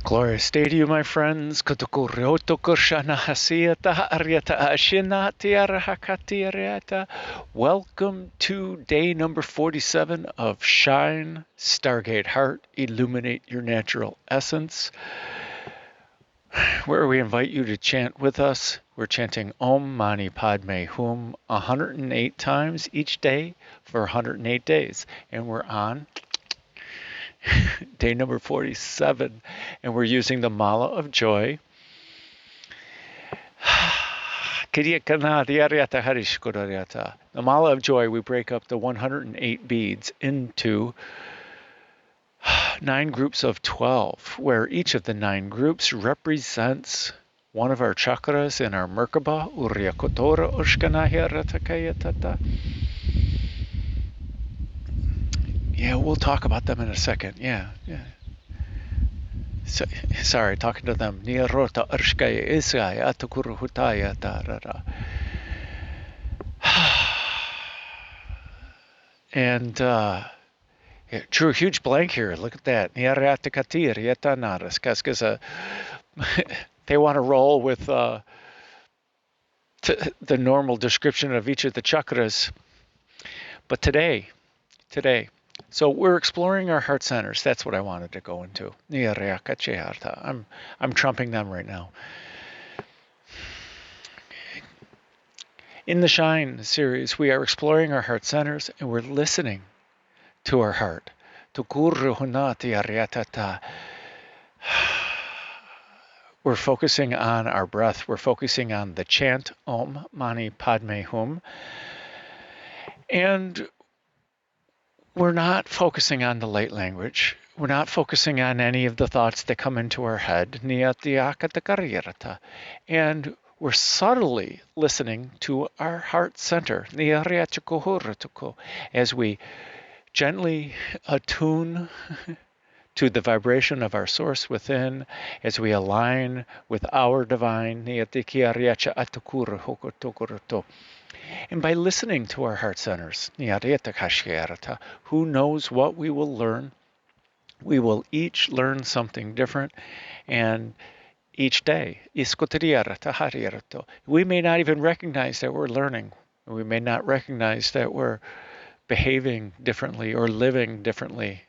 Glorious day to you, my friends. Welcome to day number 47 of Shine, Stargate Heart, Illuminate Your Natural Essence, where we invite you to chant with us. We're chanting Om Mani Padme Hum 108 times each day for 108 days. And we're on day number 47, and we're using the Mala of Joy. The Mala of Joy, we break up the 108 beads into 9 groups of 12, where each of the 9 groups represents one of our chakras in our Merkaba, Uryakotora Ushkanahya Ratakayatata. Yeah, we'll talk about them in a second. Yeah. So, sorry, talking to them. Nirota Urshkaya Isaya Atakuru Hutaya Tarara. And drew a huge blank here. Look at that. Because they want to roll with the normal description of each of the chakras. But today, so we're exploring our heart centers. That's what I wanted to go into. I'm trumping them right now. In the Shine series, we are exploring our heart centers and we're listening to our heart. We're focusing on our breath. We're focusing on the chant Om Mani Padme Hum. And we're not focusing on the light language. We're not focusing on any of the thoughts that come into our head. And we're subtly listening to our heart center as we gently attune to the vibration of our source within, as we align with our divine. And by listening to our heart centers, who knows what we will learn? We will each learn something different, and each day, we may not even recognize that we're learning. We may not recognize that we're behaving differently or living differently.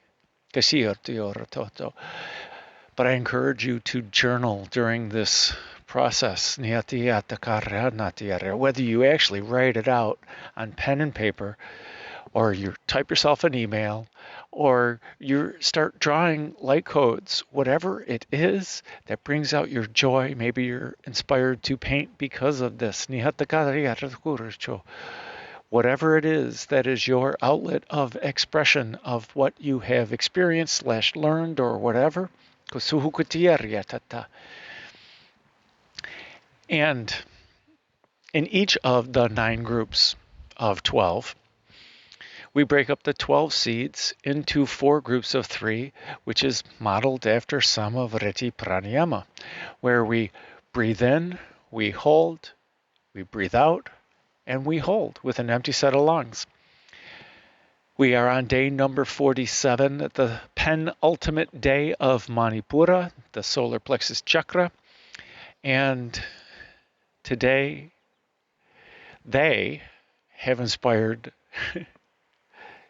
But I encourage you to journal during this process, whether you actually write it out on pen and paper, or you type yourself an email, or you start drawing light codes, whatever it is that brings out your joy. Maybe you're inspired to paint because of this. Whatever it is that is your outlet of expression of what you have experienced / learned or whatever. And in each of the 9 groups of 12, we break up the 12 seeds into 4 groups of 3, which is modeled after Samavriti Pranayama, where we breathe in, we hold, we breathe out, and we hold with an empty set of lungs. We are on day number 47, the penultimate day of Manipura, the solar plexus chakra. And today, they have inspired,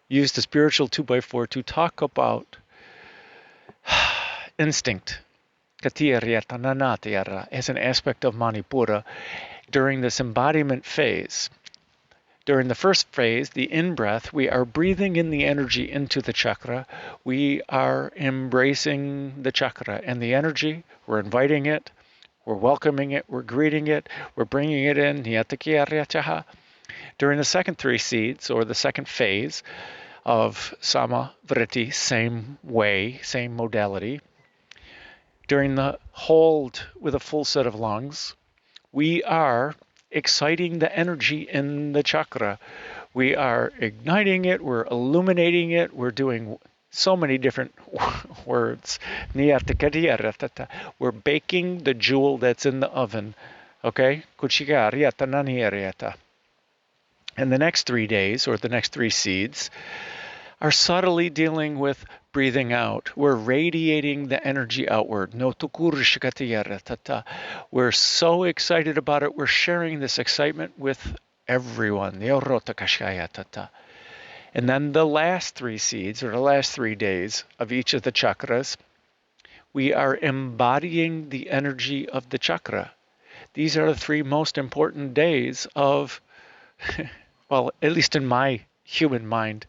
used the spiritual 2x4 to talk about instinct, as an aspect of Manipura during this embodiment phase. During the first phase, the in-breath, we are breathing in the energy into the chakra. We are embracing the chakra and the energy. We're inviting it. We're welcoming it. We're greeting it. We're bringing it in. During the second 3 seeds, or the second phase of Samavriti, same way, same modality. During the hold with a full set of lungs, we are exciting the energy in the chakra. We are igniting it, we're illuminating it, we're doing so many different words. We're baking the jewel that's in the oven. Okay? And the next 3 days, or the next 3 seeds, are subtly dealing with breathing out. We're radiating the energy outward. No tukurishkatiyara. We're so excited about it. We're sharing this excitement with everyone. And then the last 3 seeds, or the last 3 days of each of the chakras, we are embodying the energy of the chakra. These are the 3 most important days of, well, at least in my human mind,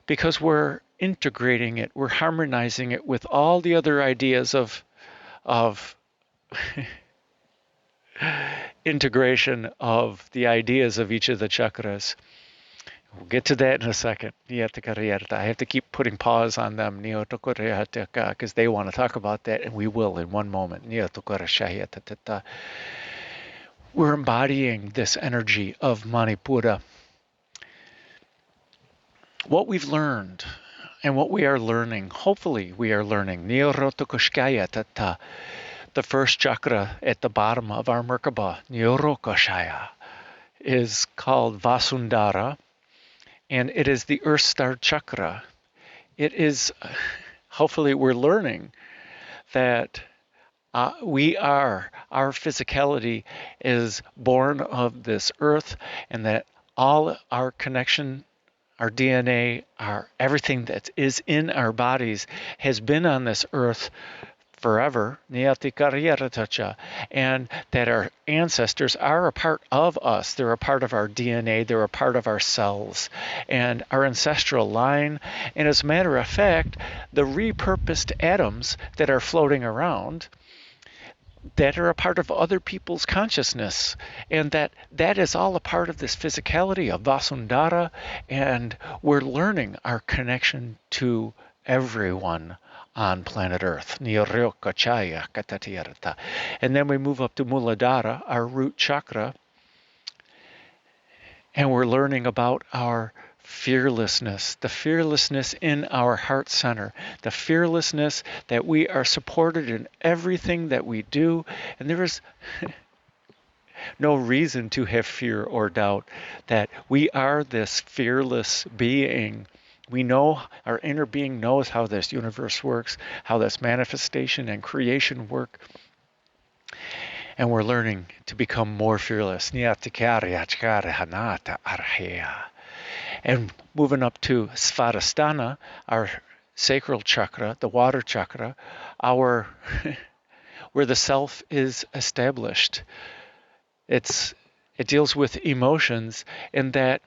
because we're integrating it, we're harmonizing it with all the other ideas of integration of the ideas of each of the chakras. We'll get to that in a second. I have to keep putting pause on them because they want to talk about that, and we will in one moment. We're embodying this energy of Manipura. What we've learned and what we are learning, hopefully we are learning, the first chakra at the bottom of our Merkaba, Nyorokashaya, is called Vasundhara, and it is the Earth Star chakra. It is, hopefully we're learning that our physicality is born of this earth, and that all our connection, our DNA, everything that is in our bodies has been on this earth forever, and that our ancestors are a part of us. They're a part of our DNA. They're a part of our cells and our ancestral line. And as a matter of fact, the repurposed atoms that are floating around that are a part of other people's consciousness, and that is all a part of this physicality of Vasundhara, and we're learning our connection to everyone on planet Earth. And then we move up to Muladhara, our root chakra, and we're learning about our fearlessness, the fearlessness in our heart center, the fearlessness that we are supported in everything that we do, and there is no reason to have fear or doubt that we are this fearless being. We know, our inner being knows how this universe works, how this manifestation and creation work, and we're learning to become more fearless. And moving up to Svadhisthana, our sacral chakra, the water chakra, where the self is established. It deals with emotions, in that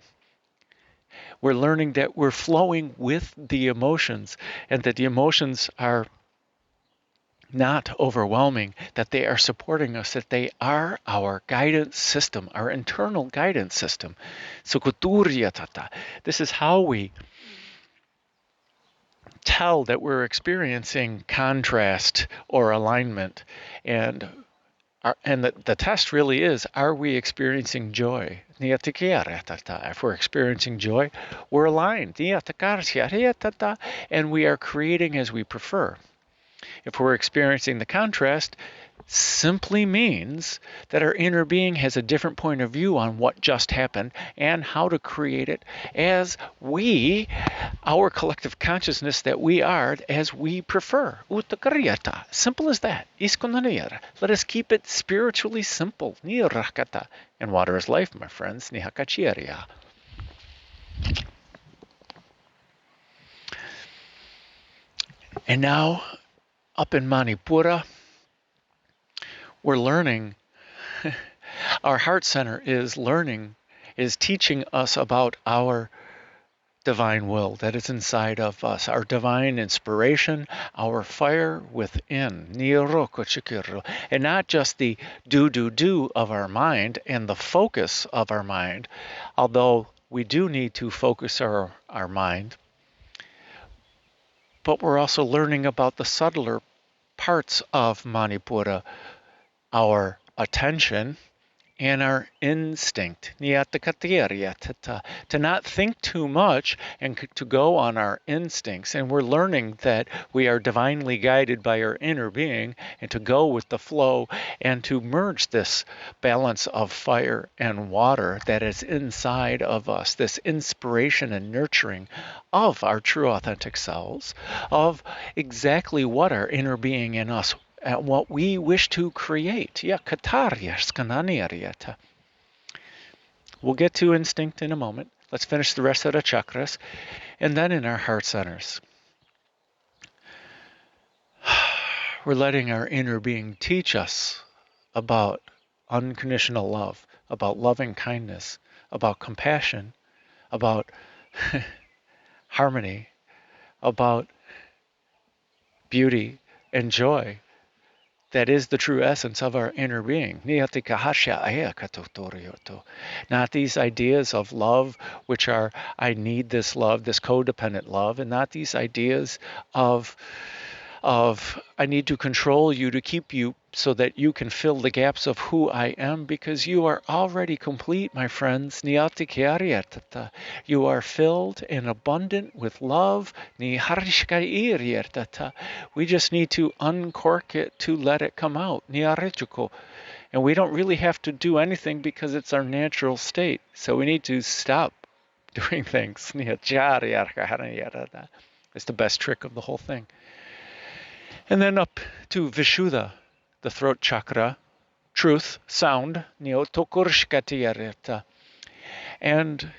we're learning that we're flowing with the emotions, and that the emotions are not overwhelming, that they are supporting us, that they are our guidance system, our internal guidance system. This is how we tell that we're experiencing contrast or alignment. And the test really is, are we experiencing joy? If we're experiencing joy, we're aligned. And we are creating as we prefer. If we're experiencing the contrast, simply means that our inner being has a different point of view on what just happened and how to create it as our collective consciousness that we are, as we prefer. Simple as that. Let us keep it spiritually simple. And water is life, my friends. And now, up in Manipura, we're learning, our heart center is teaching us about our divine will that is inside of us, our divine inspiration, our fire within, and not just the do of our mind and the focus of our mind, although we do need to focus our mind. But we're also learning about the subtler parts of Manipura, our attention, and our instinct, to not think too much and to go on our instincts. And we're learning that we are divinely guided by our inner being and to go with the flow and to merge this balance of fire and water that is inside of us, this inspiration and nurturing of our true authentic selves, of exactly what our inner being in us at what we wish to create. We'll get to instinct in a moment. Let's finish the rest of the chakras. And then in our heart centers, we're letting our inner being teach us about unconditional love, about loving kindness, about compassion, about harmony, about beauty and joy. That is the true essence of our inner being. Not these ideas of love, which are, I need this love, this codependent love, and not these ideas of I need to control you to keep you so that you can fill the gaps of who I am, because you are already complete, my friends. You are filled and abundant with love. We just need to uncork it to let it come out. And we don't really have to do anything because it's our natural state. So we need to stop doing things. It's the best trick of the whole thing. And then up to Vishuddha, the throat chakra, truth, sound, and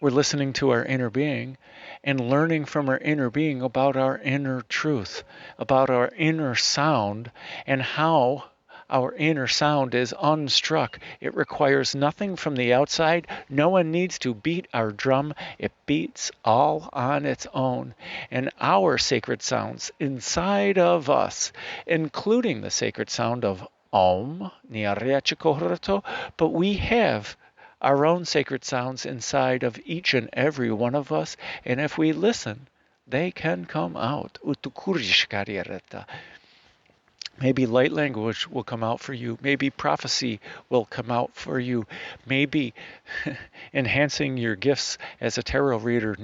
we're listening to our inner being and learning from our inner being about our inner truth, about our inner sound, and how our inner sound is unstruck. It requires nothing from the outside. No one needs to beat our drum. It beats all on its own. And our sacred sounds inside of us, including the sacred sound of Om, but we have our own sacred sounds inside of each and every one of us. And if we listen, they can come out. Maybe light language will come out for you. Maybe prophecy will come out for you. Maybe enhancing your gifts as a tarot reader,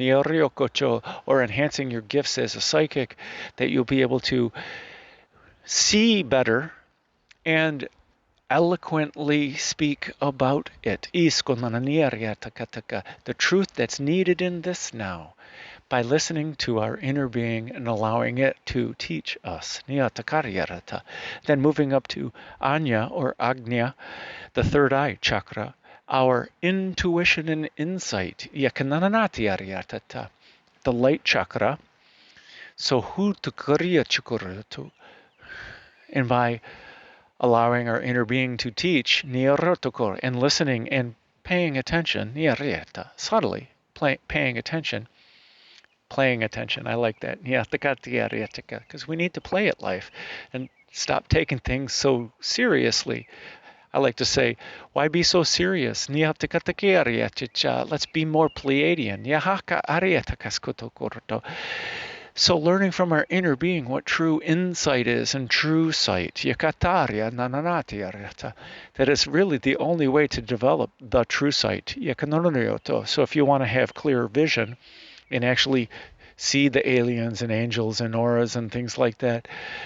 or enhancing your gifts as a psychic, that you'll be able to see better and eloquently speak about it. The truth that's needed in this now, by listening to our inner being and allowing it to teach us. Then moving up to Anya or Agnya, the third eye chakra, our intuition and insight. The light chakra. So and by allowing our inner being to teach, and listening and paying attention, subtly paying attention, I like that. Because we need to play at life and stop taking things so seriously. I like to say, why be so serious? Let's be more Pleiadian. So learning from our inner being what true insight is and true sight, that is really the only way to develop the true sight. So if you want to have clear vision and actually see the aliens and angels and auras and things like that,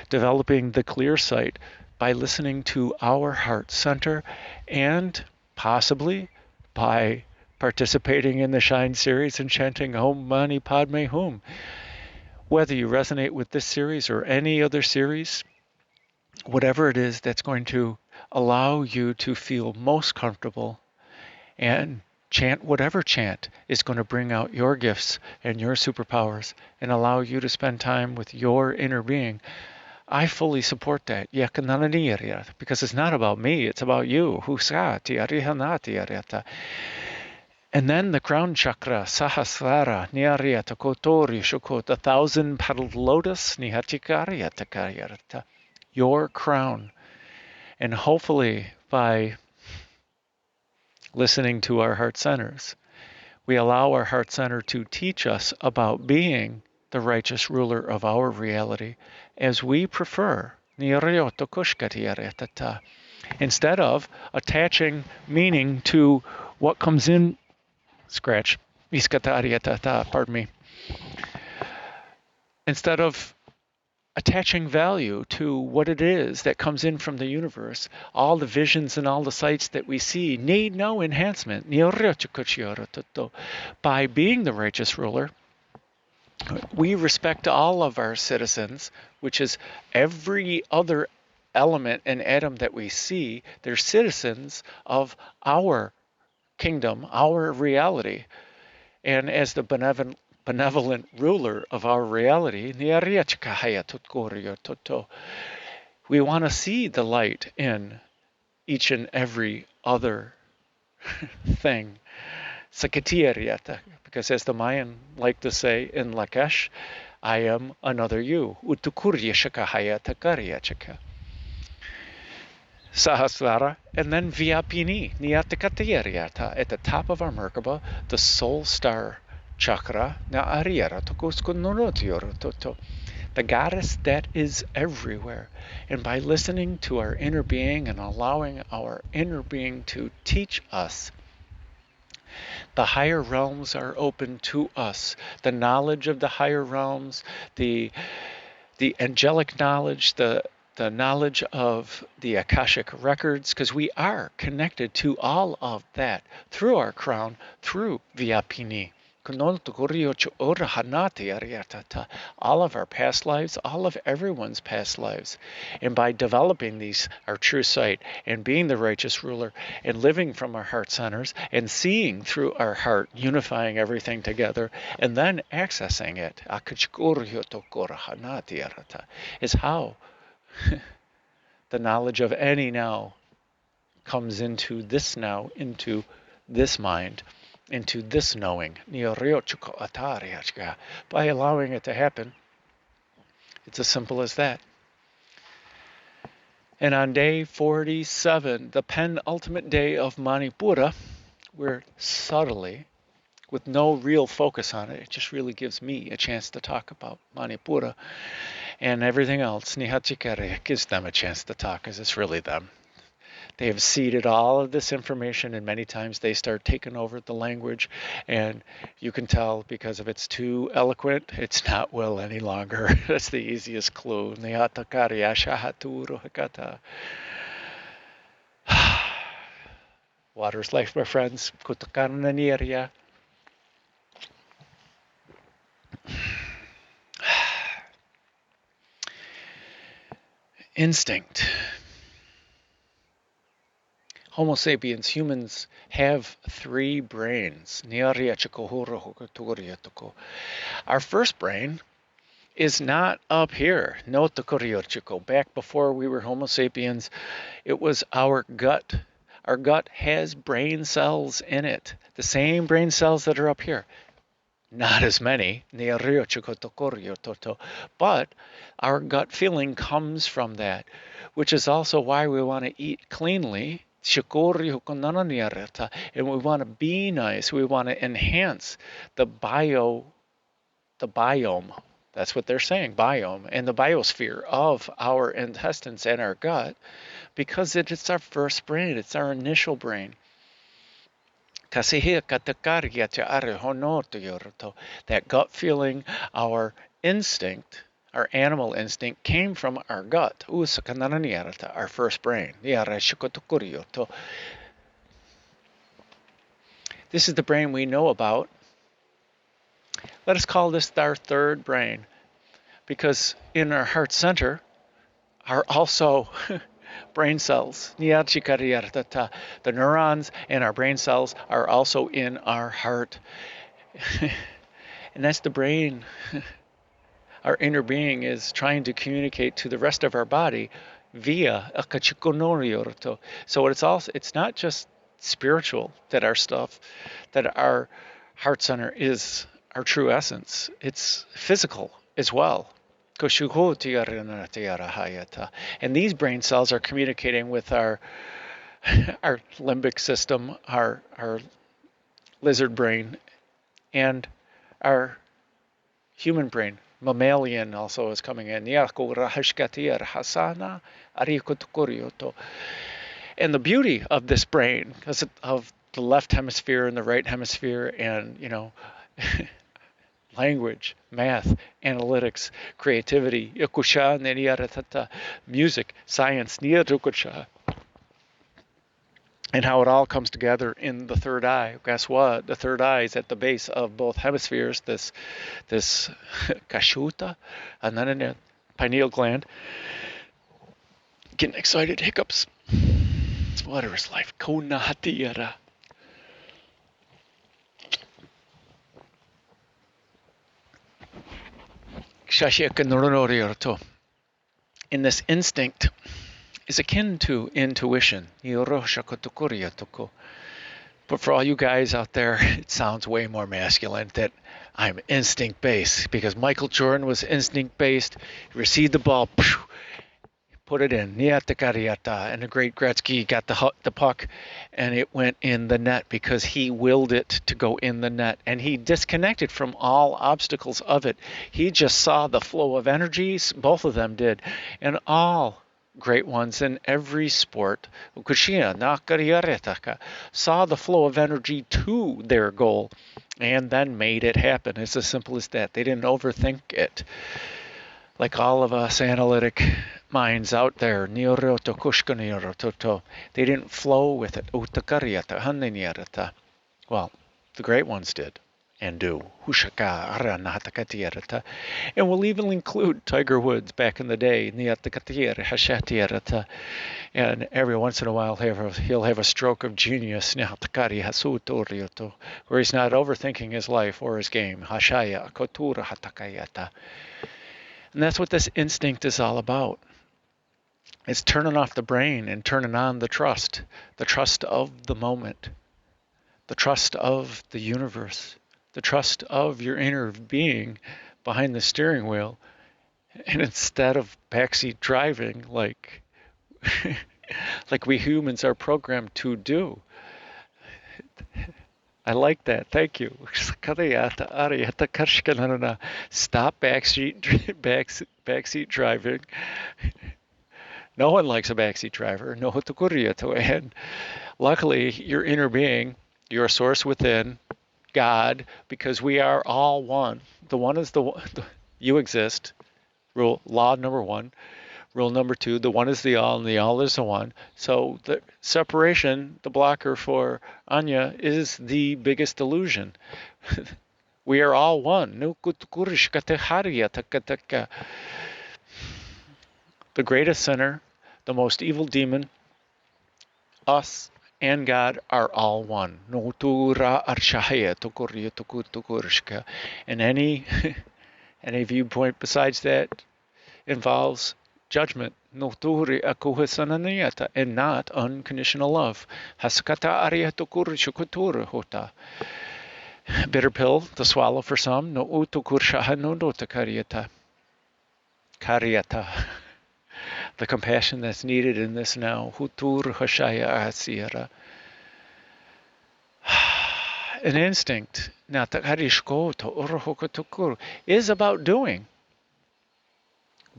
developing the clear sight by listening to our heart center, and possibly by participating in the Shine series and chanting Om Mani Padme Hum. Whether you resonate with this series or any other series, whatever it is that's going to allow you to feel most comfortable, and chant whatever chant is going to bring out your gifts and your superpowers and allow you to spend time with your inner being. I fully support that. Because it's not about me, it's about you. And then the crown chakra, Sahasrara, Nyariyata, Kotori, Shukot, the 1,000-petaled lotus, Nihatikariyatakayarata, your crown. And hopefully by listening to our heart centers, we allow our heart center to teach us about being the righteous ruler of our reality as we prefer. Instead of attaching meaning to what comes in, scratch, pardon me, instead of attaching value to what it is that comes in from the universe, all the visions and all the sights that we see need no enhancement. By being the righteous ruler, we respect all of our citizens, which is every other element and atom that we see. They're citizens of our kingdom, our reality. And as the benevolent ruler of our reality, we want to see the light in each and every other thing. Because as the Mayan like to say in Lakesh, I am another you. Sahasrara, and then Vyapini, Niyatakatayariata, at the top of our Merkaba, the soul star chakra, the goddess that is everywhere. And by listening to our inner being and allowing our inner being to teach us, the higher realms are open to us. The knowledge of the higher realms, the angelic knowledge, the knowledge of the Akashic records, because we are connected to all of that through our crown, through Vyapini. All of our past lives, all of everyone's past lives. And by developing these, our true sight, and being the righteous ruler, and living from our heart centers, and seeing through our heart, unifying everything together, and then accessing it, is how the knowledge of any now comes into this now, into this mind, into this knowing. By allowing it to happen, it's as simple as that. And on day 47, the penultimate day of Manipura, where subtly, with no real focus on it, it just really gives me a chance to talk about Manipura, and everything else, Nihatikare, gives them a chance to talk, because it's really them. They have seeded all of this information, and many times they start taking over the language, and you can tell because if it's too eloquent, it's not will any longer. That's the easiest clue. Water's life, my friends. Instinct. Homo sapiens, humans, have 3 brains. Our first brain is not up here. Back before we were Homo sapiens, it was our gut. Our gut has brain cells in it, the same brain cells that are up here. Not as many, but our gut feeling comes from that, which is also why we want to eat cleanly, and we want to be nice. We want to enhance the biome. That's what they're saying, biome, and the biosphere of our intestines and our gut, because it's our first brain. It's our initial brain. That gut feeling, our instinct, our animal instinct, came from our gut, our first brain. This is the brain we know about. Let us call this our third brain, because in our heart center are also brain cells. The neurons and our brain cells are also in our heart. And that's the brain. Our inner being is trying to communicate to the rest of our body via a kachikonoriorto. So it's not just spiritual that our heart center is our true essence. It's physical as well. And these brain cells are communicating with our limbic system, our lizard brain, and our human brain. Mammalian also is coming in. And the beauty of this brain, because of the left hemisphere and the right hemisphere, and language, math, analytics, creativity, music, science, and how it all comes together in the third eye. Guess what? The third eye is at the base of both hemispheres, this kashuta, and then in the pineal gland. Getting excited, hiccups. Whatever is life. Konahatiara. In this instinct is akin to intuition. But for all you guys out there, it sounds way more masculine that I'm instinct-based, because Michael Jordan was instinct-based. He received the ball, put it in, and the great Gretzky got the puck, and it went in the net because he willed it to go in the net, and he disconnected from all obstacles of it. He just saw the flow of energies, both of them did, and all great ones in every sport saw the flow of energy to their goal and then made it happen. It's as simple as that. They didn't overthink it. Like all of us analytic minds out there, they didn't flow with it. Well, the great ones did and do. And we'll even include Tiger Woods back in the day. And every once in a while he'll have a stroke of genius where he's not overthinking his life or his game. And that's what this instinct is all about. It's turning off the brain and turning on the trust of the moment, the trust of the universe, the trust of your inner being behind the steering wheel. And instead of backseat driving like we humans are programmed to do. I like that. Thank you. Stop backseat driving. No one likes a backseat driver. And luckily, your inner being, your source within, God, because we are all one. The one is you exist. Law number one. Rule number two, the one is the all and the all is the one. So the separation, the blocker for Anya, is the biggest illusion. We are all one. The greatest sinner, the most evil demon, us and God are all one. And any viewpoint besides that involves judgment, and not unconditional love. Bitter pill to swallow for some. The compassion that's needed in this now. An instinct is about doing.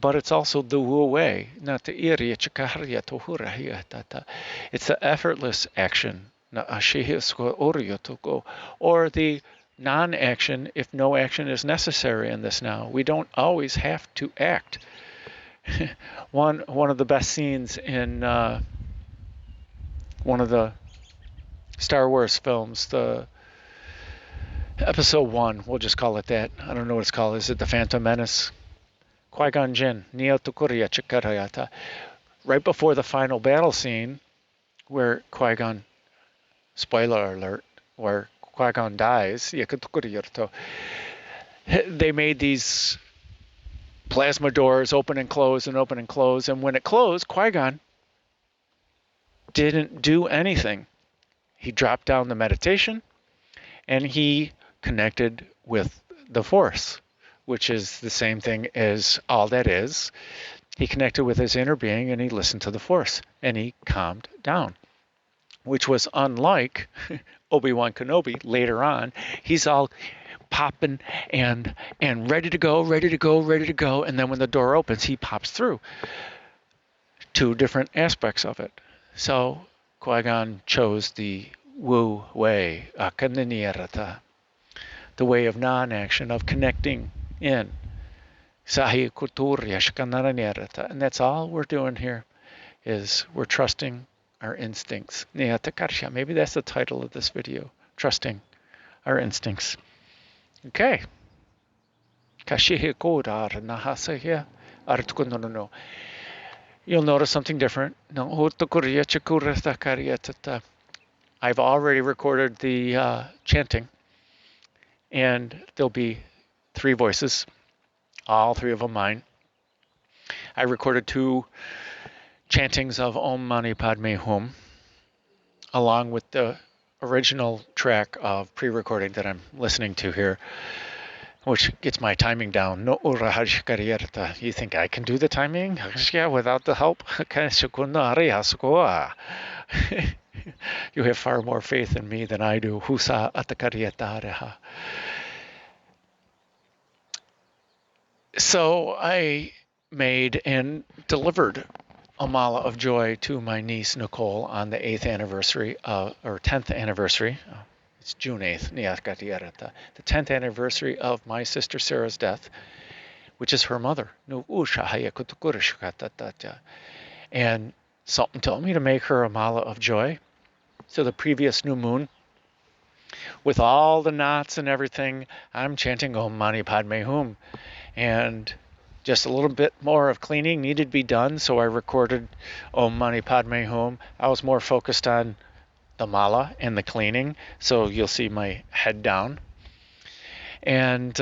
But it's also the wu way, not the it's the effortless action, or the non-action if no action is necessary in this now. We don't always have to act. One of the best scenes in one of the Star Wars films, the Episode 1, we'll just call it that. I don't know what it's called. Is it The Phantom Menace? Qui-Gon Jinn, right before the final battle scene, where Qui-Gon, spoiler alert, where Qui-Gon dies, they made these plasma doors open and close and open and close, and when it closed, Qui-Gon didn't do anything. He dropped down the meditation, and he connected with the Force, which is the same thing as all that is. He connected with his inner being and he listened to the Force and he calmed down, which was unlike Obi-Wan Kenobi later on. He's all popping and ready to go. And then when the door opens, he pops through. Two different aspects of it. So Qui-Gon chose the Wu way, the way of non-action, of connecting in. And that's all we're doing here, is we're trusting our instincts. Maybe that's the title of this video, Trusting Our Instincts. Okay. You'll notice something different. I've already recorded the chanting, and there'll be 3 voices, all 3 of them mine. I recorded 2 chantings of Om Mani Padme Hum, along with the original track of pre-recording that I'm listening to here, which gets my timing down. You think I can do the timing? Yeah, without the help? You have far more faith in me than I do. So I made and delivered a mala of joy to my niece Nicole on the 8th anniversary, or 10th anniversary. It's June 8th, the 10th anniversary of my sister Sarah's death, which is her mother. And something told me to make her a mala of joy. So the previous new moon, with all the knots and everything, I'm chanting Om Mani Padme Hum. And just a little bit more of cleaning needed to be done, so I recorded Om Mani Padme Hum. I was more focused on the mala and the cleaning, so you'll see my head down. And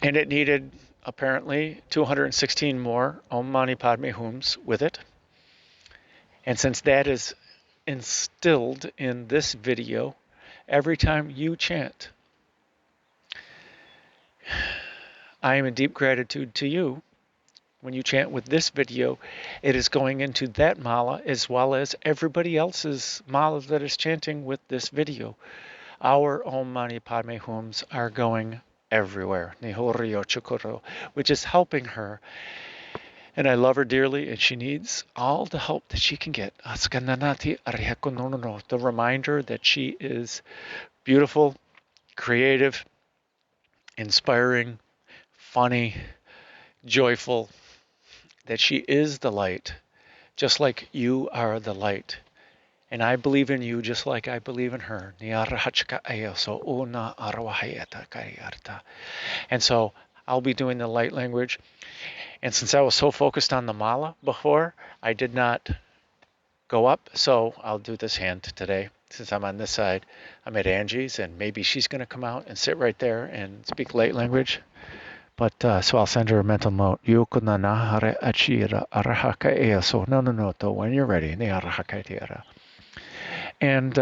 it needed, apparently, 216 more Om Mani Padme Hums with it. And since that is instilled in this video, every time you chant, I am in deep gratitude to you. When you chant with this video, it is going into that mala as well as everybody else's mala that is chanting with this video. Our Om Mani Padme Hums are going everywhere, which is helping her. And I love her dearly, and she needs all the help that she can get. The reminder that she is beautiful, creative, inspiring, funny, joyful, that she is the light, just like you are the light. And I believe in you just like I believe in her. And so I'll be doing the light language. And since I was so focused on the mala before, I did not go up. So I'll do this hand today. Since I'm on this side, I'm at Angie's, and maybe she's going to come out and sit right there and speak light language. But so I'll send her a mental note. When you're ready. And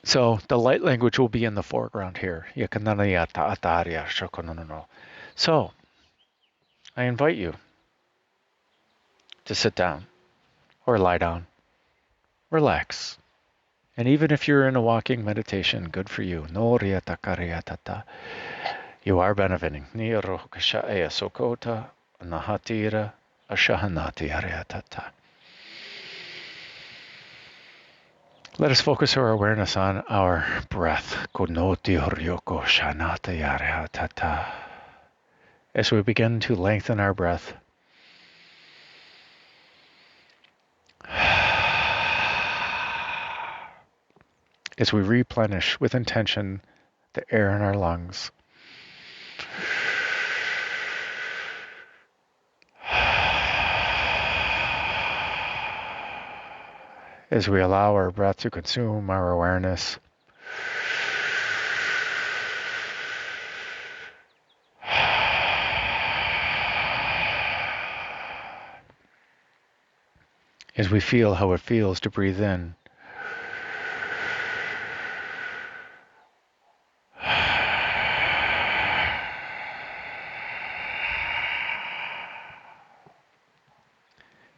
so the light language will be in the foreground here. So I invite you to sit down or lie down, relax. And even if you're in a walking meditation, good for you. You are benefiting. Let us focus our awareness on our breath. As we begin to lengthen our breath, as we replenish with intention the air in our lungs, as we allow our breath to consume our awareness, as we feel how it feels to breathe in,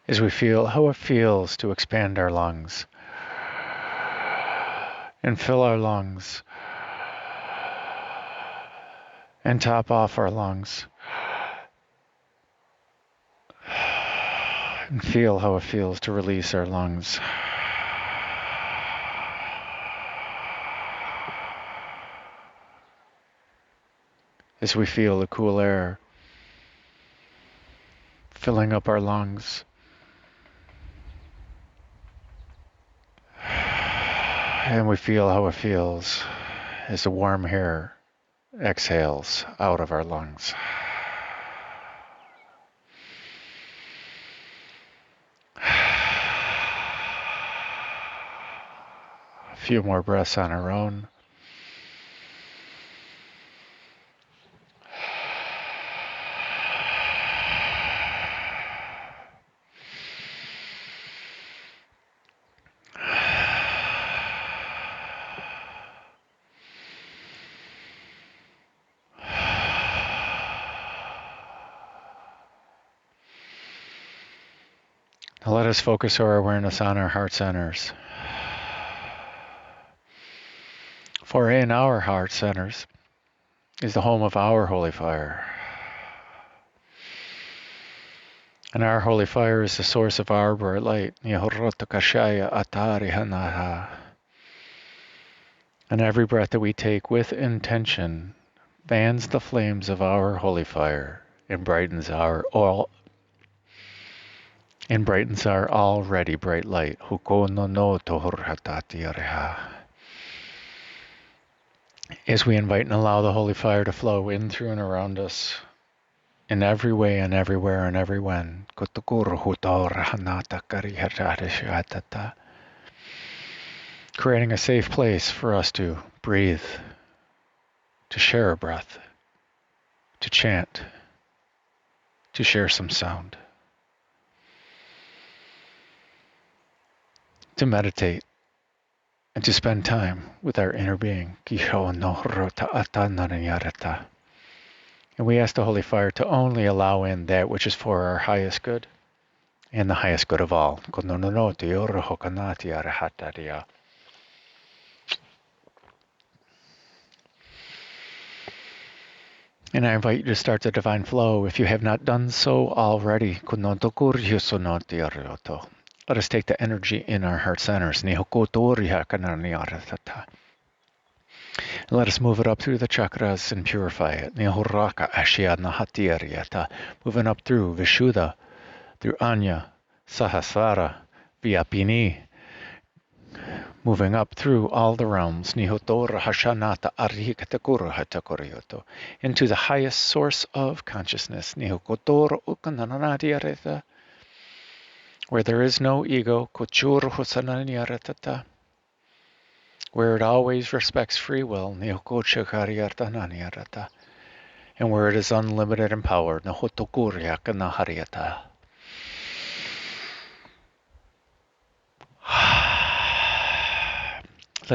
as we feel how it feels to expand our lungs and fill our lungs and top off our lungs. And feel how it feels to release our lungs. As we feel the cool air filling up our lungs. And we feel how it feels as the warm air exhales out of our lungs. A few more breaths on our own. Now let us focus our awareness on our heart centers. For in our heart centers is the home of our holy fire. And our holy fire is the source of our bright light. And every breath that we take with intention fans the flames of our holy fire and brightens our already bright light. As we invite and allow the holy fire to flow in, through, and around us in every way and everywhere and every when. Creating a safe place for us to breathe, to share a breath, to chant, to share some sound, to meditate, and to spend time with our inner being. And we ask the Holy Fire to only allow in that which is for our highest good and the highest good of all. And I invite you to start the divine flow if you have not done so already. Let us take the energy in our heart centers. And let us move it up through the chakras and purify it. Moving up through Vishuddha, through Anya, Sahasrara, Vyapini, moving up through all the realms, into the highest source of consciousness, where there is no ego, where it always respects free will, and where it is unlimited in power. Let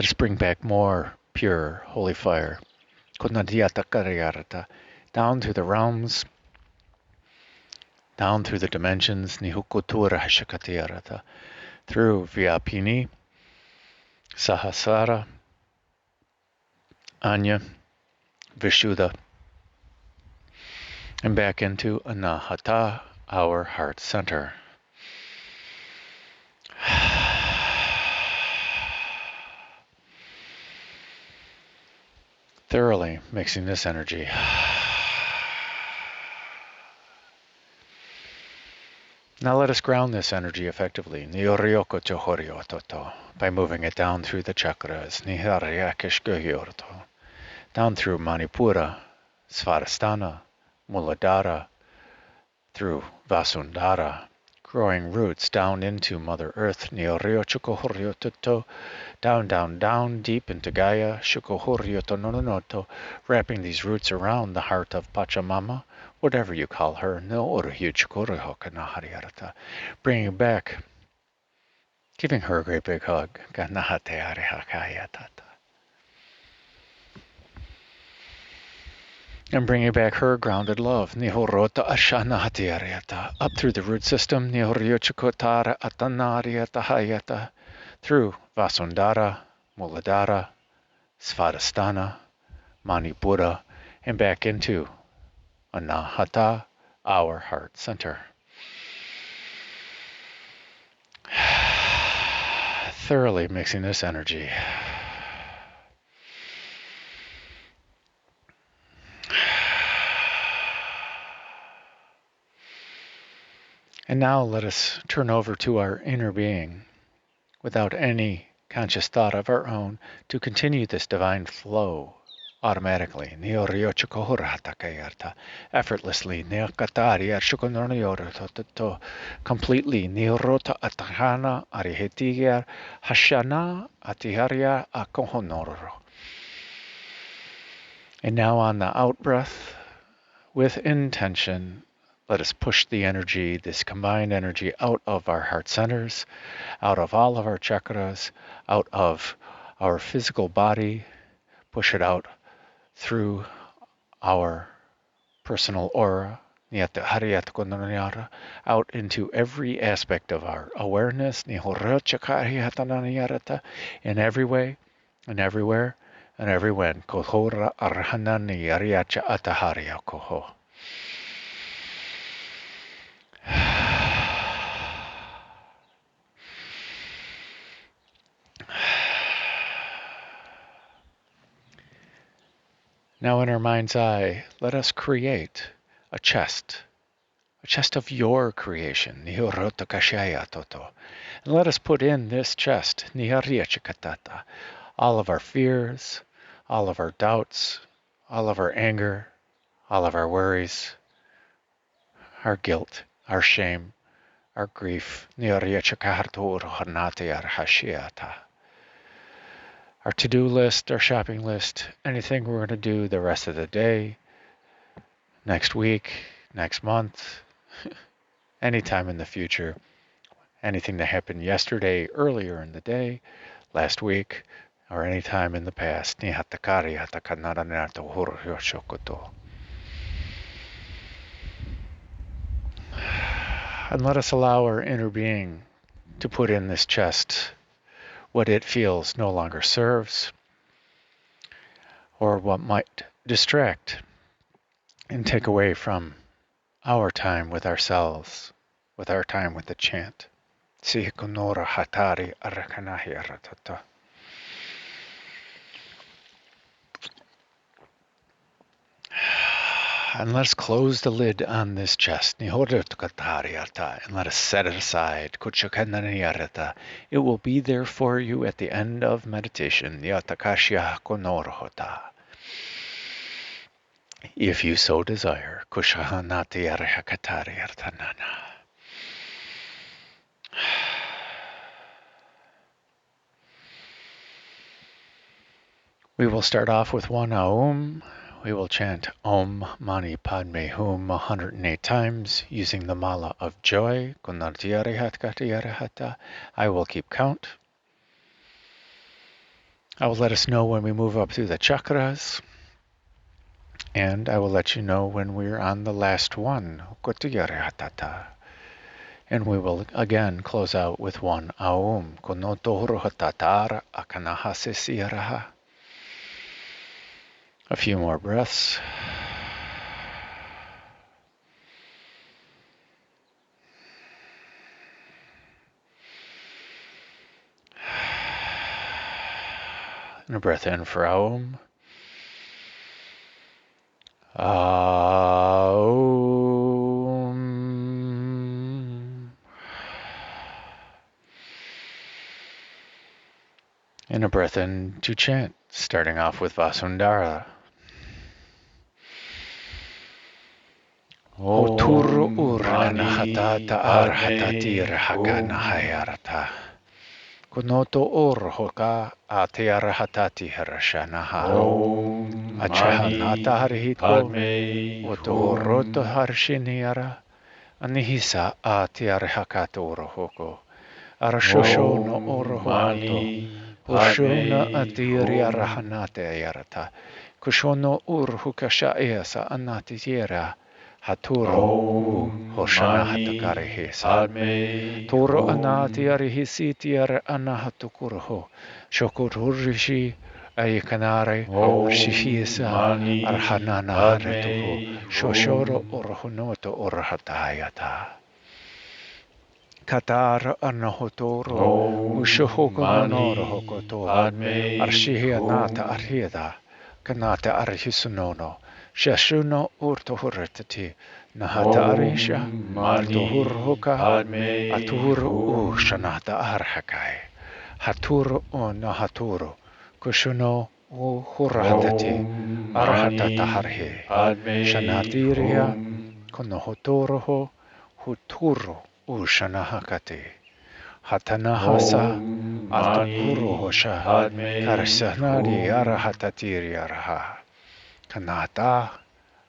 us bring back more pure holy fire. Down through the realms, down through the dimensions, through Vyapini, Sahasrara, Anya, Vishuddha, and back into Anahata, our heart center. Thoroughly mixing this energy. Now let us ground this energy effectively by moving it down through the chakras, down through Manipura, Svadhisthana, Muladhara, through Vasundhara, growing roots down into Mother Earth, down, deep into Gaia, wrapping these roots around the heart of Pachamama, whatever you call her, bringing back, giving her a great big hug, and bringing back her grounded love, up through the root system, through Vasundhara, Muladhara, Svadhisthana, Manipura, and back into Anahata, our heart center. thoroughly mixing this energy. And now let us turn over to our inner being, without any conscious thought of our own, to continue this divine flow automatically, effortlessly, completely, and now on the out breath, with intention, let us push the energy, this combined energy, out of our heart centers, out of all of our chakras, out of our physical body, push it out through our personal aura, out into every aspect of our awareness, in every way, and everywhere, and everywhen. Now in our mind's eye, let us create a chest of your creation. And let us put in this chest all of our fears, all of our doubts, all of our anger, all of our worries, our guilt, our shame, our grief, our to-do list, our shopping list, anything we're going to do the rest of the day, next week, next month, anytime in the future, anything that happened yesterday, earlier in the day, last week, or any time in the past. And let us allow our inner being to put in this chest what it feels no longer serves, or what might distract and take away from our time with ourselves, with our time with the chant. And let's close the lid on this chest. And let us set it aside. It will be there for you at the end of meditation. If you so desire. We will start off with one Aum. We will chant Om Mani Padme Hum 108 times using the mala of joy. I will keep count. I will let us know when we move up through the chakras. And I will let you know when we're on the last one. And we will again close out with one Aum. A few more breaths. And a breath in for Aum. Aum. And a breath in to chant, starting off with Vasundhara. Oturu uranahata arhatati rahakanahayarata. Kunoto orhoka atiarahatati harashanaha. Achahanata harihitko. Otoroto harshiniara. Anihisa atiarhakato orhoko. Arashosho no orhoanto. Ushuna atiriarahanate ayarata. Kushono urhukasha esa anatitiera. Haturo Hoshana Hatakare Hesa Toro Anati Arihisi Anahatukurho Shokurishi Ayakanare Shihisa Arhanana Retuho Shoshoro Orhonoto Orhatayata Katara anahotoro, Mushohoko nonoro hokoto, Arshihia nata arhida, Kanata arhisunono, Shashuno urtohuretati, Nahata arisha, Artohurhoka, Atur shanata arhakai, Hatur nahaturu, Kushuno hurhatati, Arhatata harhe, Shanatiria, Konohotoroho, Huturu Ushanahakati Hatanahasa Altukuruhosha Karsanari Arahatatiri Araha Kanata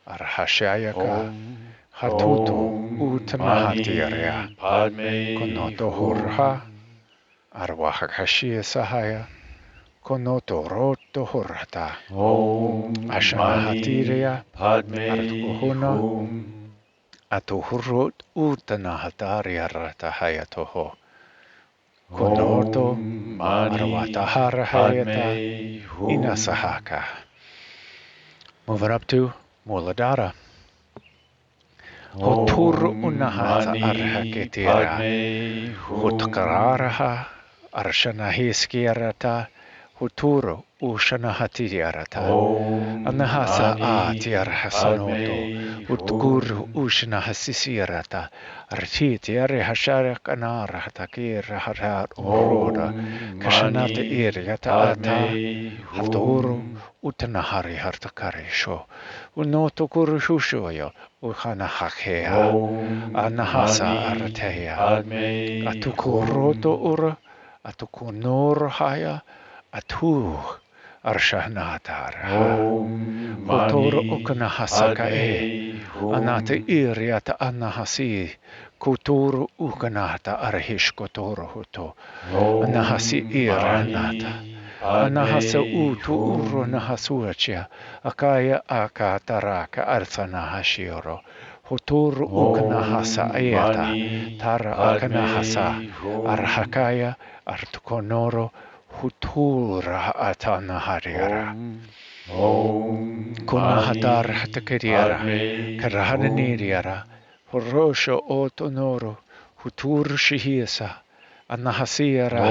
Arhashayaka Hatutu Utanahatiria Konoto Hurha Arwahakashia Sahaya Konoto Roto Hurata Ashanahatiria Artukuhuna Atuhurut utanahatari aratahayatoho. Konoto arwatahara hayata inasahaka. Moving up to Muladhara. Hoturu unahata arhaketira. Hutkararaha arshanahiskirata. Huturu ushanahatiarata. Anahasa atiarhasanoto. Utguru ushanahasisirata. Architiare hasharakana takira harat uroda. Kashanata iriata ata. Haturu utanahari hartakarisho. Unoto kurushushoyo. Uhana hakea. Anahasa arteya. Atukuroto ura. Atukunor Atu Arshanatara Hotoro Ukanahasaka Anata Iriata Anahasi Kuturu Ukanata Arhishkotoro Huto Anahasi Iranata Anahasa Utu Uru Nahasuacha Akaya Akataraka Arsanahashiro Hoturu Ukanahasa Ayata Tara Akanahasa Arhakaya Artukonoro Hutura atanahariara. Kunahatar hatakariara. Karahananiriara. Horosho otonoro. Hutur shihiasa. Anahasiara.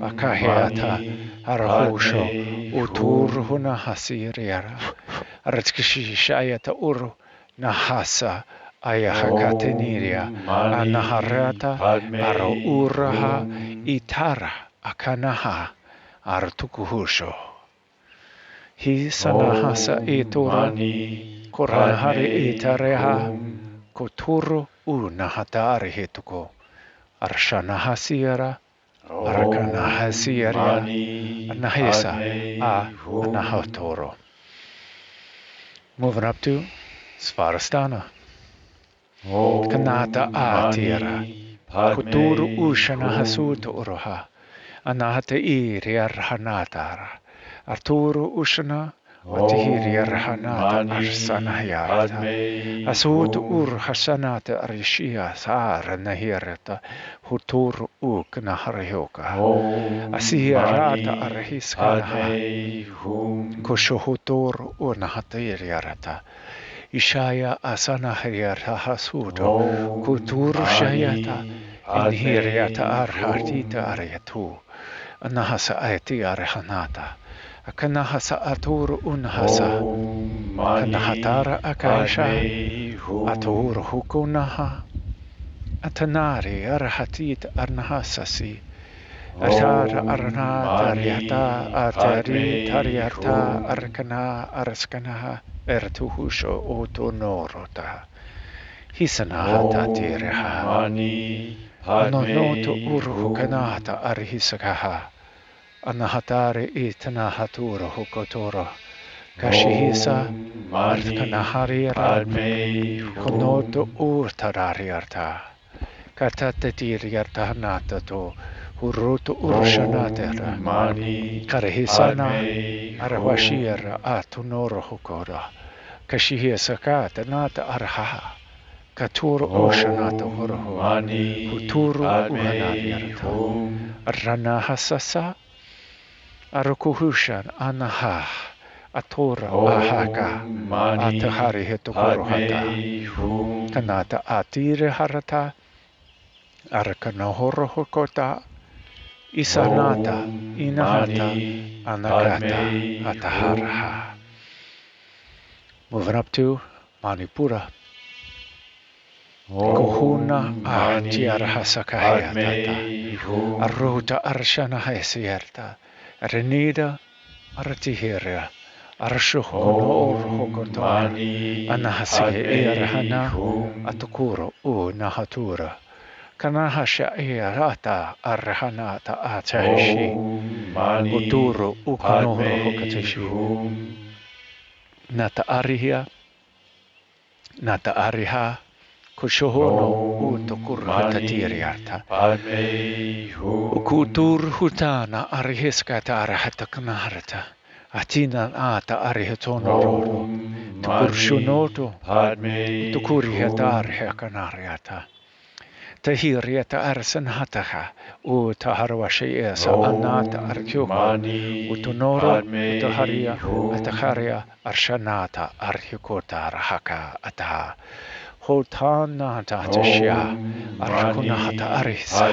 Akaheata. Arahosho. Utur hunahasiriara. Aratskishayata uru. Nahasa. Ayahakateniria. Anaharata. Aro uraha. Itara. Akanaha artukuhusho. Hi sanahasa etura koranahari etareha koturu unahatari hetuko arshanahasiara arakanahasiaria anahesa anahatoro. Moving up to Svarastana. Kanata atira koturu ushanahasuto uroha. Anahata iriarhanatara. Arturu ushana. Watihiriarhanata arsanayarata. Asutu urhasanata arishia saranahirata. Huturu uknaharyoka. Asiyarata arhiskanaha. Kushuhutur unahatiriarata. Ishaya asanahiriarta hasuto. Kutur shayata. Inhiriata arhatita ariatu. Anahasa aeti arhanata. Akanahasa atur unhasa. Akanahatara akaisha. Atur hukunaha. Atanari arhatit arnahasasi. Atara arnata riata atari tariata arkana araskanaha. Ertuhusho otonorota. Hisanahata tiraha. Anonoto uruhukanata arhisakaha. Anahatare itanahatura hukotora. Kashihisa artkanahariara. Konoto urtarariarta. Katatatiriarta natato. Hurutu urshanatera. Karahisana arwashira atunoro hukora. Kashihisa kata nata arhaha. Katuru Oshanata Horoho, Huturu Uhanariarta, Ranahasasa, Arukuhushan, Anaha, Atora Ahaka, Atahari Hetokorohata, Kanata Atire Harata, Arakanohorohokota Isanata Inahata Anagata Ataharaha. Moving up to Manipura. Kuhuna Tiarahasakahayatata Aruta Arshana Hesierta Renida Aratihiria Arshukono Orhokotora Anahasi Erhana Atukuro U Nahatura Kanahasha Erata Arhanata Atashi Uturu Ukunoro Hokatishi Nata Arihia Nata Ariha Kushohono utokurhatatiriarta. Ukutur hutana arihiskata arahatakanarata. Atinan ata arihatonoro. Tukurshunoto. Tukurihatarhakanariata. Tahiriata arsanhataha. Utaharwashiesa anata arkyuko. Utunoro utaharia ataharia arshanata arhyukota arahaka ataha. Hotana tatashia arkunahata arisa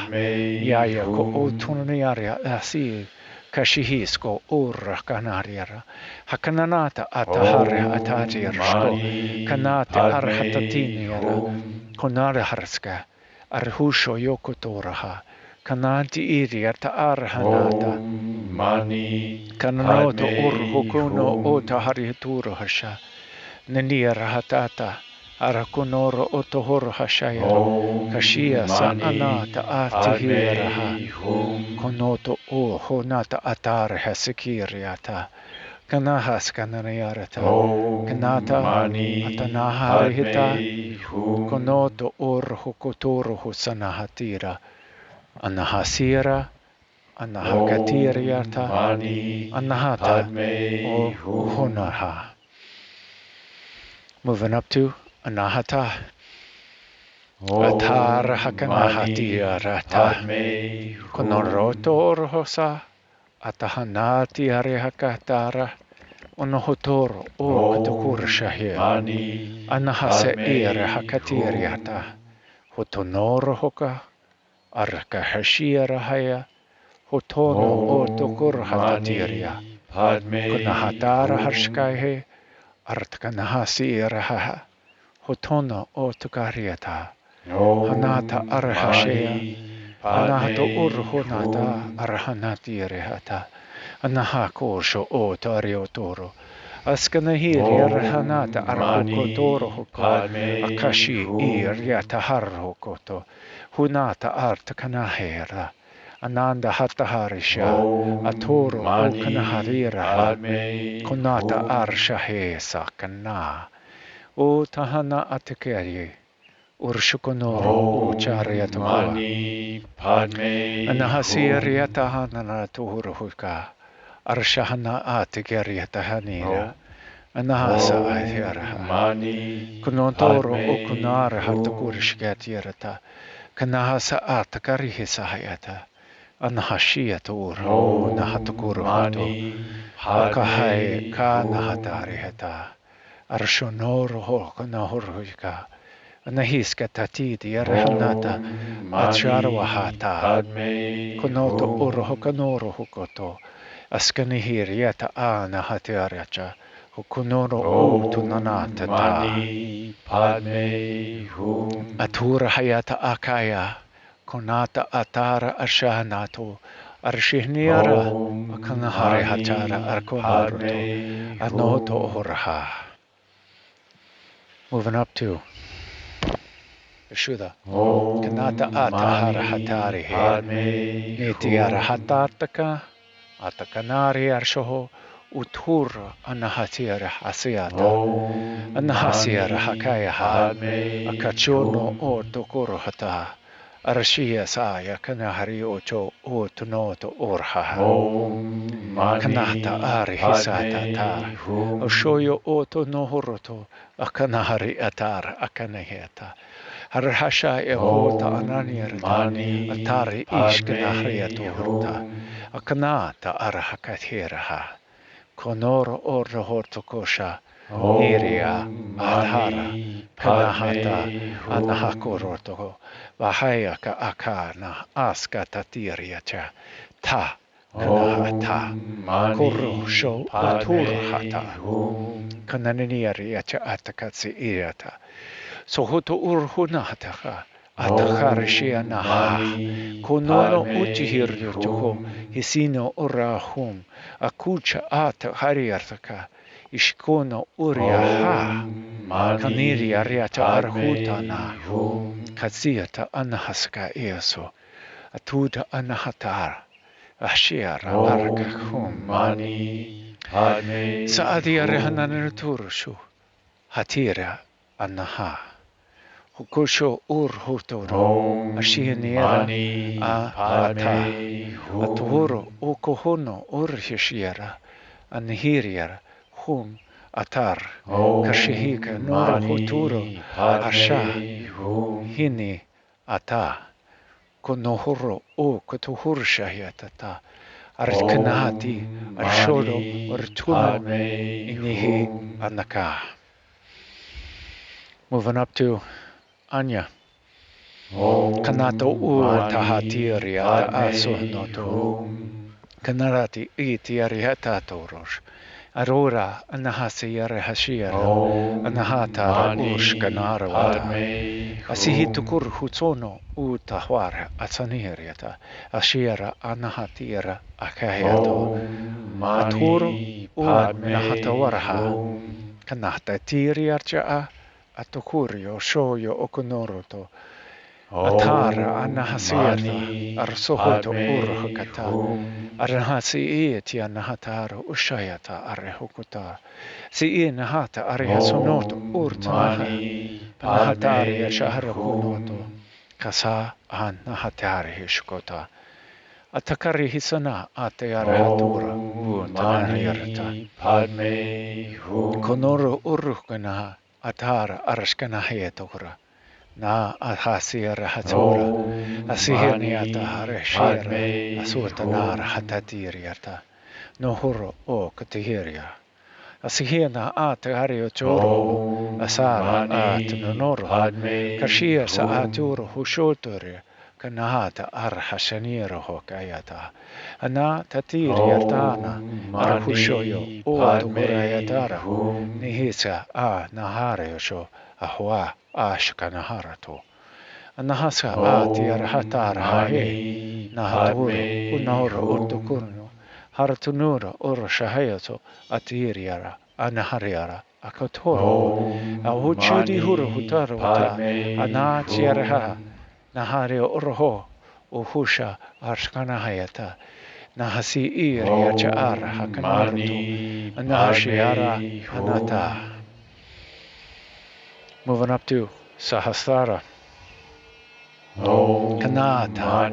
yaya ko otunaniaria asi kashihisko ura kanariara hakananata ataharia atatirsko kanate arhatatiniara konara harska arhusho yokotoraha kanati iriata arhanata kananoto urhukuno otahariturahasha naniara hatata Arakunoro otohoro hashaya kashia sa anata atihiraha konoto o honata atar hasikiriata kanahas kananayarata kanata atanaharihita konoto or hokotoro husanahatira anahasira anahakatiriata anahata o honaha. Moving up to Anahata Atara Hakanahati Rata Konoroto Orhosa Atahanati Arihakatara Onohotoro O Katukurshahir Anahase Irahakatiriata Hotonoro Hoka Arakahashirahaya Hotono O Tokurhatatiria Konahatara Harshkaihe Artkanahasi Raha Hotono o Tukariata Hanata Arahashea Anato Urhonata Arahanati Rehata Anahakosho o Tariotoro Askanahiri Arahanata Arhokotoro Hoko Akashi Iriata Harhokoto Hunata Artkanahera Ananda Hataharisha Atoro o Kanaharira Konata Arshahe Sakana O tahana atekeri urshukonoro o chariatoa anahasiriatahana tuhuruhuka arshahana atekeriatahanira anahasa athiraha kunontoro o kunara hatakurishkatierata kanahasa atakarihisahayata anahashiatur o nahatukuruhato akahai kanahatarihata Arshonoro hokanahurika Anahiska tatiti arhanata acharwahata konoto urhokanoro hukoto askanihiriata ana hatiaracha hukonoro utunanata atura hayata akaya konata atara ashanato arshihniara akanahari hatara arkonaruto anoto oraha. Moving up to Shuddha. Kanata atahara hatari he. Nitiara hatartaka. Atakanari arshoho. Uthura anahatiara hasiata. Anahasiara hakayaha. Akachono o tokoro hata. Arashia saya kanahari ocho o tunoto orha. Kanata ari hisata ta. Oshoyo oto nohoroto. Akanahari atar akanaheta. Harhasha ehota ananirta. Atari ishkanahriatorta. Akanata arhakathiraha. Konoro orhortokosha. Niria Adhara Kanahata Anahakoroto Vahayaka Akana Aska Tatiriacha Ta Kanahata Korosho Uturhata Kananiriacha Atakatsi Iriata Sohoto Urhunataka Atakarishia Naha Konono Uchihirjoko Hisino Urahum Akucha Ata Hariartaka Ishkono Uriaha Kaniria Riata Arhutana Kaziata Anahaska Eso Atuda Anahatar Ashiara Arkakum Saadia Rehananaturushu Hatira Anaha Hukusho Urhutoro Ashianera Ata Aturo Ukohono Urhishiera Anhiriera Hum Atar Kashihika Nora Huturo Asha Hini Ata Konohoro O Kotuhurshayatata Arkanati Arshodo Urtuno Inihi Anaka. Moving up to Anya. Kanato u tahatiri ata aso noto. Kanarati itiari hatatoros. Aurora anahasiyare hashiara. Anahatara ush kanarawata. Asihitukur hutsono u tahwara atsaniriata. Ashiara anahatira akayato. Aturo u nahatawaraha. Kanata tiri archa Atokurio shoyo okonoroto Atara anahasirta arsohoto urhakata arahasi eti anahataro ushayata arehukuta si nahata arehasonoto urtanaha panahatari shaharakunoto kasa anahatari hishkota atakari hisana atayarahatura utanariyarta konoro urhukanaha Atara arashkana hayatokura na ahasira hatura asihirniata hareshira asurtanara hatatiriata nohuro o katihiria asihina atario choro asara at nonoro kashir sa aturo hushotori kanahata arhashaniro hokayata ana tatiriatana arhushoyo o tukurayatara nihisa naharayosho ahwa ashkanaharato anahasa tiarhatara hahe nahaturo unahoro urtukurno haratunura urashahayato atiriara anahariara akotoro ahuchudi huru hutaro anachiaraha Nahario Oroho, Uhusha, Arshkanahayata, Nahasi Iriacha Ara Hakanaratu, Anahashiara Anata. Moving up to Sahasrara. Kanata,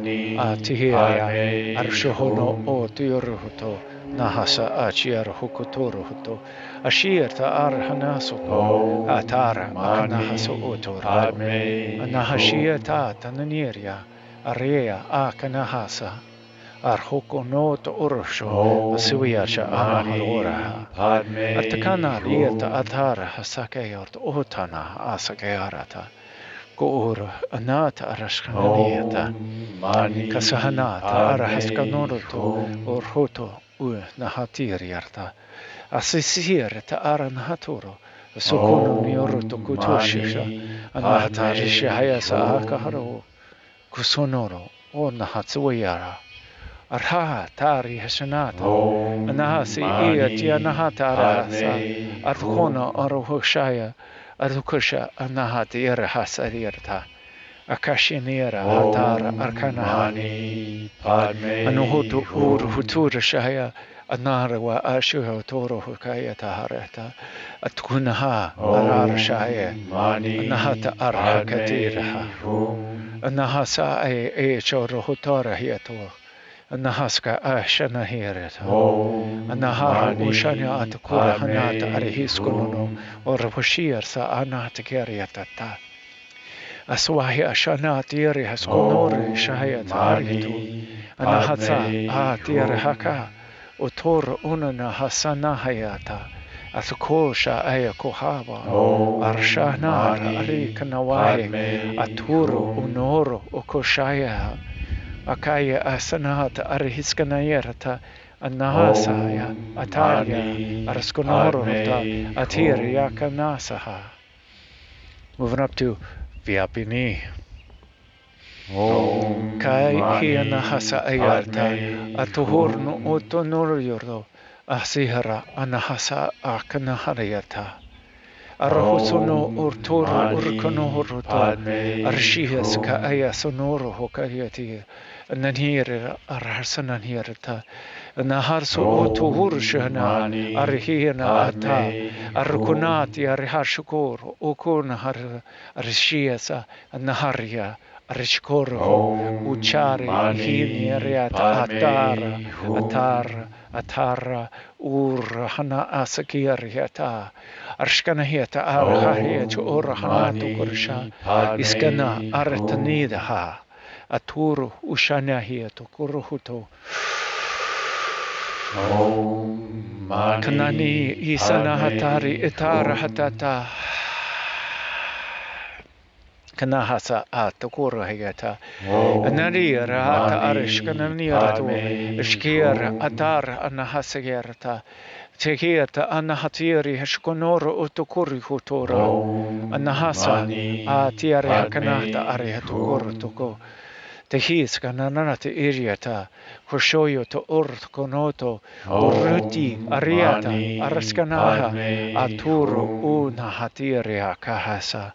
Tihiria, Arshohono, O Tiuruhuto, Nahasa Achiar Hukuturuhuto, Ashirta Arhanasuko, Atara, Akanahaso Otora, Anahashiata Tananiria, Area Akanahasa, Arhukonoto Urusho, Asuiasha Anaharora, Atakana Rieta Atara Hasakayort Otana Asakayarata. Goor anata arashkananiata kasahanata arahaskanoroto orhoto nahatiriarta asisirta aranhatoro sukuno nioroto kutushisha anahatarisha hayasa akaharo kusonoro o nahatsuyara arha tari hasanata anahasi ia tianahata arasa arkhona arohoshaya Arukusha anahati hasarirta akashinira hatara arkanahani anuhutu hutura shaya anarawa ashuha toro hukaya taharata atkunaha arar shaya anahata arhakatiraha anahasa e choro hutara hiato Nahaska ashana hireta. Anahara ushanya atakura hanata arihiskunono or pushir sa anata keriatata. Aswahi ashana tiri haskunori shahayat aritu. Anahatsa atiri haka. Utor unana hasana hayata. Asukosha aya kohaba. Om Arshanara Mani ari kanawahe. Padme Aturu Hum. unoro okoshaya. Akaya asanata arihiskanayerata. Anahasaya. Om Atarya. Mani Araskonoro Padme Atirya Hum. kanasaha. Moving up to Vyapini. Om Kai hiana hasa Mani ayarta. Padme Atuhurno Hum. otonoryordo. Asihara anahasa akanaharayata. Arahusono Om urtoro Mani urkanohoroto. Padme Arshias ka Hum. aya sonoro hokayati. Nanhira arhasananhirata. Naharso Om otuhurshana. Mani Arhina ata. Padme Arkunati Hum. arhashukor. Okunahar arshiasa. Naharya. Arishkoroho. Om Uchare hini Mani ariata atara. Padme Atara. Hum. Atara. Urhana asakiriata. Arshkanahiata arhahiach Om urhanatu kursha. Mani Iskana Padme Hum. artanidaha. Aturu ushanahiatu kuruhuto. Om Kanani Mani isanahatari Padme itara Hum. hatata. Kanahasa atakura higata. Anari Om rahata Mani arishkananirato. Padme Shkir Hum. atar anahasagerata. Tehiata anahatiri hashkonoro utukuri hutora. Om Anahasa Mani atiari hakanata Padme arihatukuru toko. Hum. Tehis kananata iriata. Hoshoyo to urtkonoto. Uruti Om ariata. Mani Araskanaha. Padme Aturu Hum. unahatiri hakahasa.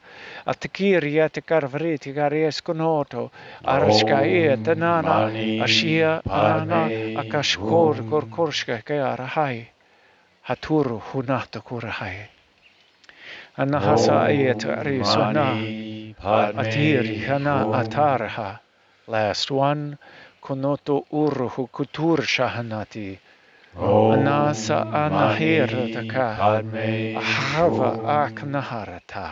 Atikiriata karvriti garieskonoto. Araskaya Om tanana. Mani Ashia anana. Padme Akashkor Hum. korkorshka kayarahai. Haturu hunata kurahai. Anahasa ayeta Om ariswana. Mani Atiri Padme hana Hum. atarha. Last one. Konoto uruhu kutur shahanati. Anasa Om Mani anahirataka. Padme Aharva Hum. aknaharata.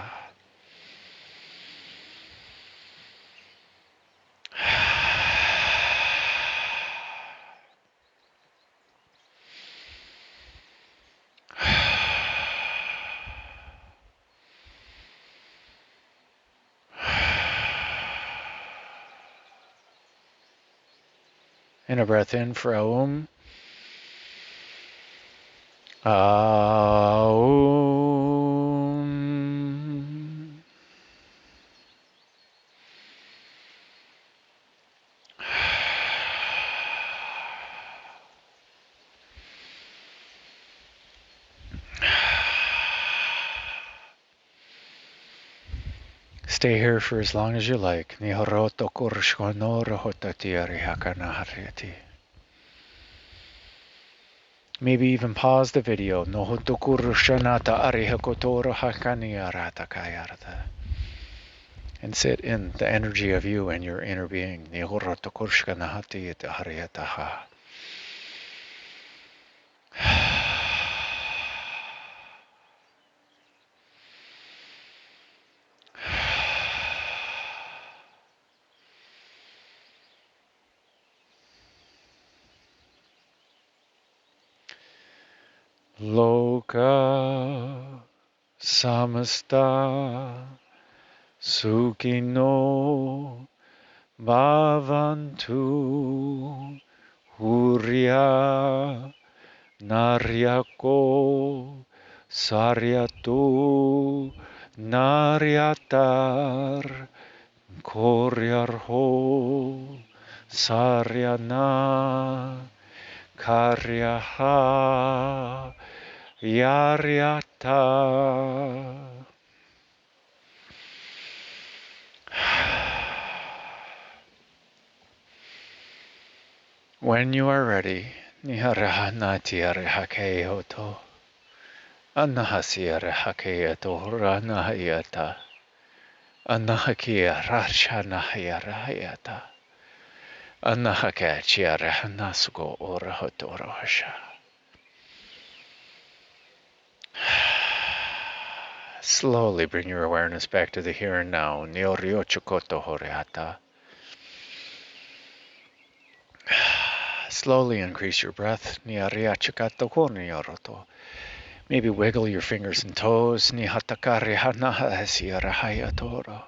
And a breath in for Aum. Aum. Stay here for as long as you like. Nihoroto kurshkonoro hotatiari hakanahariati. Maybe even pause the video. Nohotokurushanata arihakotora hakaniarata kayarata. And sit in the energy of you and your inner being. Nihorotokurshkanahati hariataha. Loka samasta sukino bhavantu hurya naryako saryatu naryatar koryarho saryana karyaha yaryata. When you are ready, Niharahanatiarehakehoto, Anahasiarehakeato Ranahayata, Anahakia Rashanahayarahayata, Anahakachiarehanasuko Orahotorosha. Slowly bring your awareness back to the here and now. Nyoryochukoto Horeata. Slowly increase your breath. Nyariachikato Kornyoroto. Maybe wiggle your fingers and toes. Nihatakari hanahasiarahayatoro.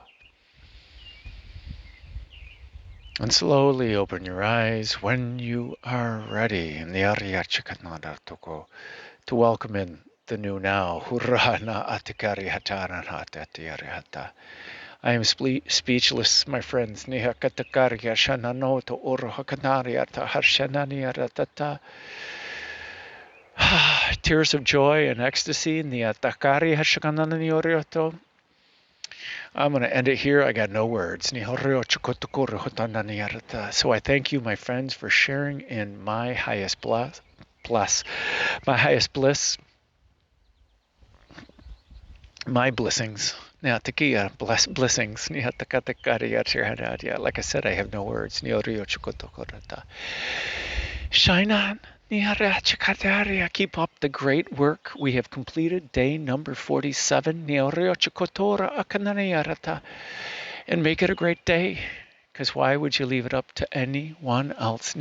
And slowly open your eyes when you are ready. To welcome in the new now. I am speechless, my friends. Tears of joy and ecstasy. I'm going to end it here. I got no words. So I thank you, my friends, for sharing in my highest bliss, my highest bliss, my blessings. Blessings. Like I said, I have no words. Shine on. Keep up the great work we have completed. Day number 47. And make it a great day. Because why would you leave it up to anyone else?